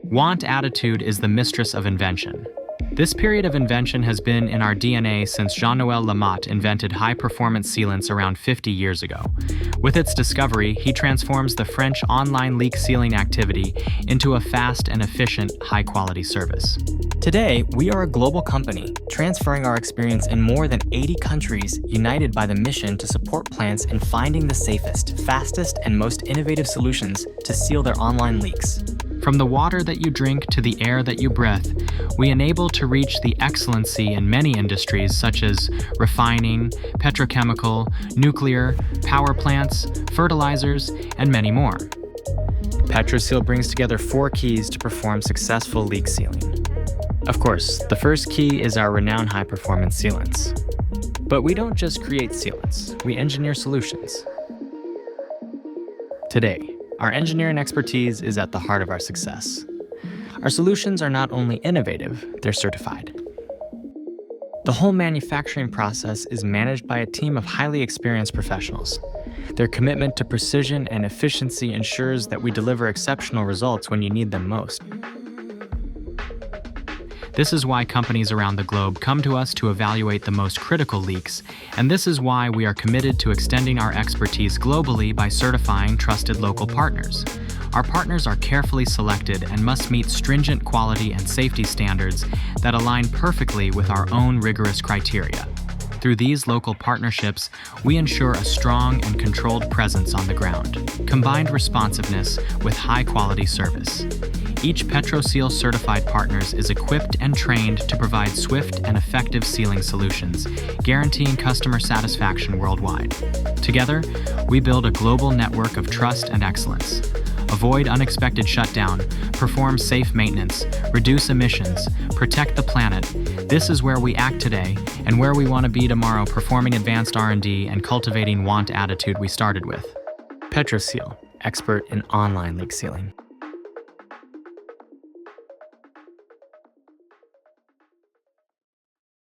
Want attitude is the mistress of invention. This period of invention has been in our DNA since Jean-Noël Lamotte invented high-performance sealants around 50 years ago. With its discovery, he transforms the French online leak sealing activity into a fast and efficient, high-quality service. Today, we are a global company, transferring our experience in more than 80 countries, united by the mission to support plants in finding the safest, fastest, and most innovative solutions to seal their online leaks. From the water that you drink to the air that you breathe, we enable to reach the excellency in many industries such as refining, petrochemical, nuclear, power plants, fertilizers, and many more. Petroseal brings together 4 keys to perform successful leak sealing. Of course, the first key is our renowned high-performance sealants. But we don't just create sealants, we engineer solutions. Today, our engineering expertise is at the heart of our success. Our solutions are not only innovative, they're certified. The whole manufacturing process is managed by a team of highly experienced professionals. Their commitment to precision and efficiency ensures that we deliver exceptional results when you need them most. This is why companies around the globe come to us to evaluate the most critical leaks, and this is why we are committed to extending our expertise globally by certifying trusted local partners. Our partners are carefully selected and must meet stringent quality and safety standards that align perfectly with our own rigorous criteria. Through these local partnerships, we ensure a strong and controlled presence on the ground, combined responsiveness with high-quality service. Each Petroseal certified partners is equipped and trained to provide swift and effective sealing solutions, guaranteeing customer satisfaction worldwide. Together, we build a global network of trust and excellence. Avoid unexpected shutdown, perform safe maintenance, reduce emissions, protect the planet. This is where we act today and where we want to be tomorrow, performing advanced R&D and cultivating want attitude we started with. Petroseal, expert in online leak sealing.